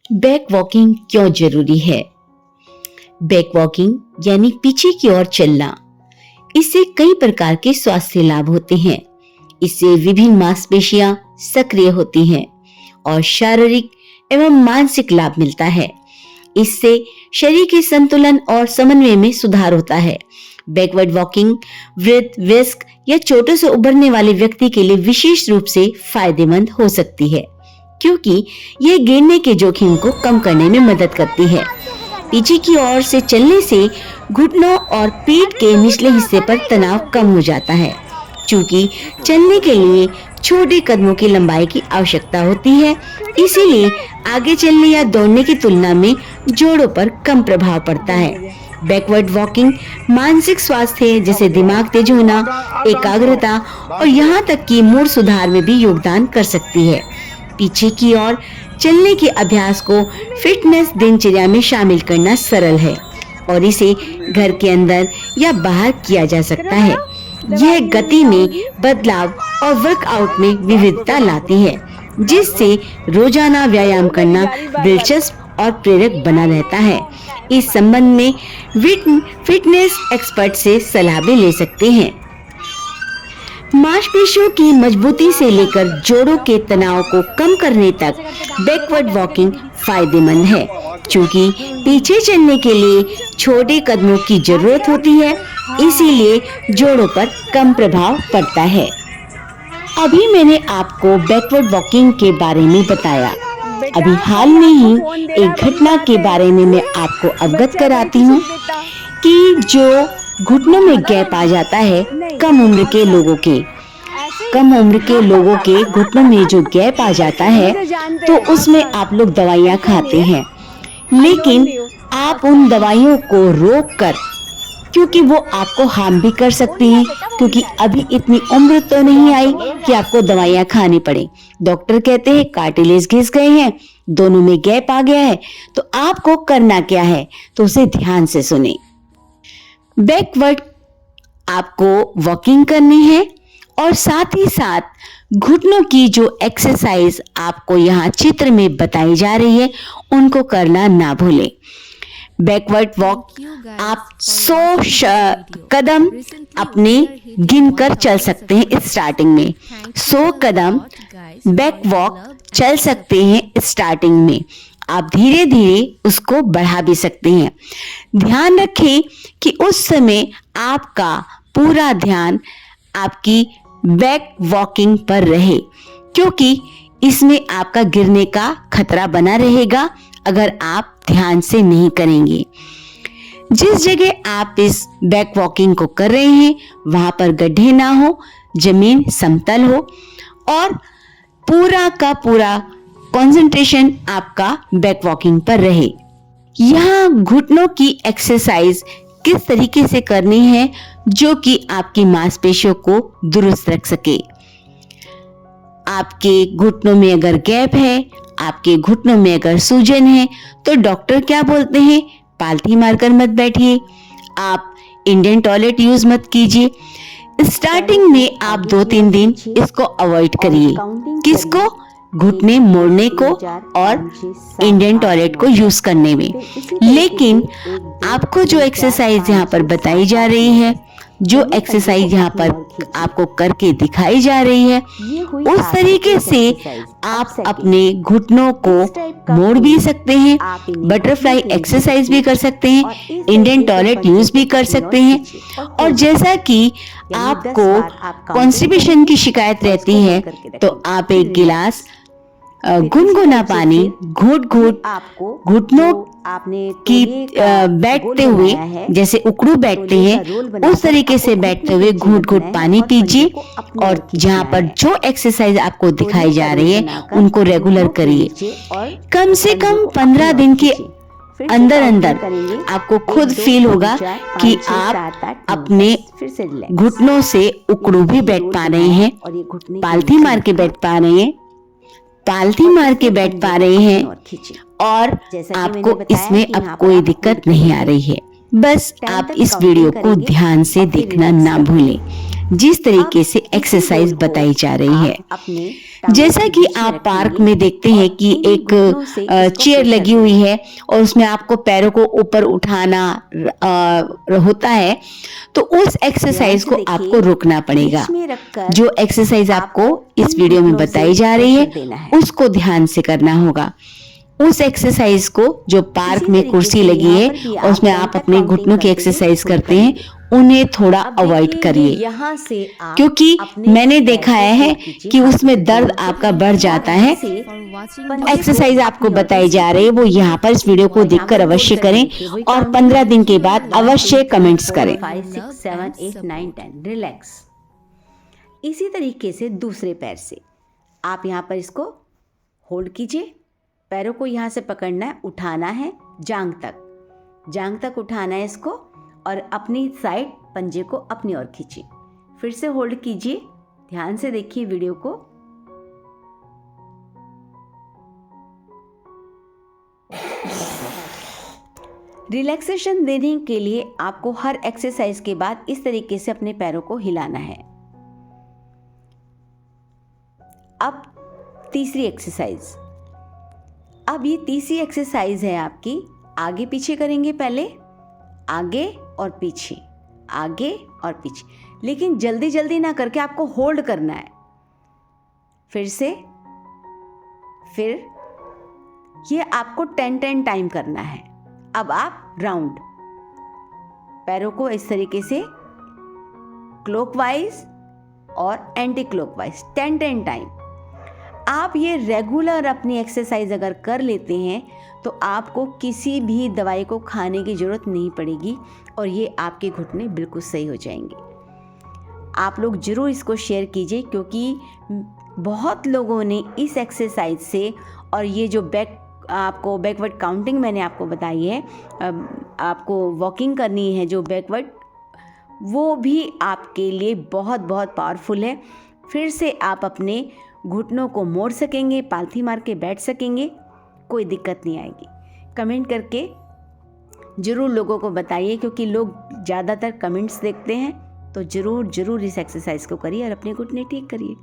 Back walking क्यों जरूरी है? बैक वॉकिंग यानी पीछे की ओर चलना। इससे कई प्रकार के स्वास्थ्य लाभ होते हैं। इससे विभिन्न मांसपेशियां सक्रिय होती हैं और शारीरिक एवं मानसिक लाभ मिलता है। इससे शरीर के संतुलन और समन्वय में सुधार होता है। बैकवर्ड वॉकिंग वृद्ध, वयस्क या चोटों से उभरने वाले व्यक्ति के लिए विशेष रूप से फायदेमंद हो सकती है, क्योंकि यह गिरने के जोखिम को कम करने में मदद करती है। पीछे की ओर से चलने से घुटनों और पीठ के निचले हिस्से पर तनाव कम हो जाता है। चूंकि चलने के लिए छोटे कदमों की लंबाई की आवश्यकता होती है, इसीलिए आगे चलने या दौड़ने की तुलना में जोड़ों पर कम प्रभाव पड़ता है। बैकवर्ड वॉकिंग मानसिक स्वास्थ्य जैसे दिमाग तेज होना, एकाग्रता और यहाँ तक कि मूड सुधार में भी योगदान कर सकती है। पीछे की ओर चलने के अभ्यास को फिटनेस दिनचर्या में शामिल करना सरल है और इसे घर के अंदर या बाहर किया जा सकता है। यह गति में बदलाव और वर्कआउट में विविधता लाती है, जिससे रोजाना व्यायाम करना दिलचस्प और प्रेरक बना रहता है। इस संबंध में फिटनेस एक्सपर्ट से सलाह भी ले सकते हैं। मांसपेशियों की मजबूती से लेकर जोड़ों के तनाव को कम करने तक बैकवर्ड वॉकिंग फायदेमंद है। चूंकि पीछे चलने के लिए छोटे कदमों की जरूरत होती है, इसीलिए जोड़ों पर कम प्रभाव पड़ता है। अभी मैंने आपको बैकवर्ड वॉकिंग के बारे में बताया। अभी हाल में ही एक घटना के बारे में मैं आपको अवगत कराती हूँ कि जो घुटनों में गैप आ जाता है कम उम्र के लोगों के घुटनों में जो गैप आ जाता है, तो उसमें आप लोग दवाइयाँ खाते हैं, लेकिन आप उन दवाइयों को रोक कर, क्योंकि वो आपको हार्म भी कर सकती हैं, क्योंकि अभी इतनी उम्र तो नहीं आई कि आपको दवाइयाँ खानी पड़े। डॉक्टर कहते हैं कार्टिलेज घिस गए हैं, दोनों में गैप आ गया है, तो आपको करना क्या है, तो उसे ध्यान से सुने। बैकवर्ड आपको वॉकिंग करनी है और साथ ही साथ घुटनों की जो एक्सरसाइज आपको यहाँ चित्र में बताई जा रही है, उनको करना ना भूलें। बैकवर्ड वॉक आप 100 कदम अपने गिनकर चल सकते हैं। स्टार्टिंग में 100 कदम बैक वॉक चल सकते हैं। स्टार्टिंग में आप धीरे धीरे उसको बढ़ा भी सकते हैं। ध्यान रखें कि उस समय आपका पूरा ध्यान आपकी बैक वॉकिंग पर रहे, क्योंकि इसमें आपका गिरने का खतरा बना रहेगा अगर आप ध्यान से नहीं करेंगे। जिस जगह आप इस बैक वॉकिंग को कर रहे हैं वहां पर गड्ढे ना हो, जमीन समतल हो और पूरा का पूरा कंसंट्रेशन आपका बैक वॉकिंग पर रहे। यहाँ घुटनों की एक्सरसाइज किस तरीके से करनी है जो कि आपकी मांसपेशियों को दुरुस्त रख सके। आपके घुटनों में अगर गैप है, आपके घुटनों में अगर सूजन है, तो डॉक्टर क्या बोलते हैं, पालथी मारकर मत बैठिए, आप इंडियन टॉयलेट यूज मत कीजिए। स्टार्टिंग में आप 2-3 दिन इसको अवॉइड करिए। किसको? घुटने मोड़ने को और इंडियन टॉयलेट को यूज करने में। लेकिन आपको जो एक्सरसाइज यहाँ पर बताई जा रही है, जो एक्सरसाइज यहाँ पर आपको करके दिखाई जा रही है, उस तरीके से आप अपने घुटनों को मोड़ भी सकते हैं, बटरफ्लाई एक्सरसाइज भी कर सकते हैं, इंडियन टॉयलेट यूज भी कर सकते हैं। और जैसा कि आपको कॉन्स्टिपेशन की शिकायत रहती है, तो आप एक गिलास गुनगुना पानी घूट घुटनों की बैठते हुए, जैसे उकड़ू बैठते हैं उस तरीके से बैठते हुए घूट पानी पीजिए। और जहाँ पर जो एक्सरसाइज आपको दिखाई जा रही है उनको रेगुलर करिए। कम से कम 15 दिन के अंदर आपको खुद फील होगा कि आप अपने घुटनों से उकड़ू भी बैठ पा रहे हैं, पालथी मार के बैठ पा रहे हैं और आपको इसमें अब कोई दिक्कत नहीं आ रही है। बस आप इस वीडियो को ध्यान से देखना ना भूलें। जिस तरीके से एक्सरसाइज बताई जा रही है, जैसा कि आप पार्क में देखते हैं कि एक चेयर लगी हुई है और उसमें आपको पैरों को ऊपर उठाना होता है, तो उस एक्सरसाइज को आपको रोकना पड़ेगा। जो एक्सरसाइज आपको इस वीडियो में बताई जा रही है उसको ध्यान से करना होगा। उस एक्सरसाइज को जो पार्क में कुर्सी लगी है और उसमें आप अपने घुटनों की एक्सरसाइज करते हैं, उन्हें थोड़ा अवॉइड करिए, क्योंकि मैंने देखा है कि उसमें दर्द आपका बढ़ जाता है। एक्सरसाइज आपको बताई जा रही है वो यहाँ पर इस वीडियो को देखकर अवश्य करें और 15 दिन के बाद अवश्य कमेंट्स करें। 5, 6, 7, 8, 9, 10 रिलैक्स। इसी तरीके से दूसरे पैर से आप यहाँ पर इसको होल्ड कीजिए। पैरों को यहाँ से पकड़ना है, उठाना है जांघ तक उठाना है इसको, और अपनी साइड पंजे को अपनी ओर खींचिए। फिर से होल्ड कीजिए, ध्यान से देखिए वीडियो को। रिलैक्सेशन देने के लिए आपको हर एक्सरसाइज के बाद इस तरीके से अपने पैरों को हिलाना है। अब तीसरी एक्सरसाइज। अब ये तीसरी एक्सरसाइज है आपकी, आगे पीछे करेंगे, पहले आगे और पीछे, आगे और पीछे, लेकिन जल्दी जल्दी ना करके आपको होल्ड करना है। फिर से, फिर ये आपको 10 टाइम करना है। अब आप राउंड पैरों को इस तरीके से क्लॉकवाइज और एंटी क्लॉकवाइज 10 टाइम। आप ये रेगुलर अपनी एक्सरसाइज अगर कर लेते हैं तो आपको किसी भी दवाई को खाने की ज़रूरत नहीं पड़ेगी और ये आपके घुटने बिल्कुल सही हो जाएंगे। आप लोग ज़रूर इसको शेयर कीजिए, क्योंकि बहुत लोगों ने इस एक्सरसाइज से, और ये जो आपको बैकवर्ड काउंटिंग मैंने आपको बताई है, आपको वॉकिंग करनी है जो बैकवर्ड, वो भी आपके लिए बहुत बहुत पावरफुल है। फिर से आप अपने घुटनों को मोड़ सकेंगे, पालथी मार के बैठ सकेंगे, कोई दिक्कत नहीं आएगी। कमेंट करके ज़रूर लोगों को बताइए, क्योंकि लोग ज़्यादातर कमेंट्स देखते हैं। तो ज़रूर इस एक्सरसाइज को करिए और अपने घुटने ठीक करिए।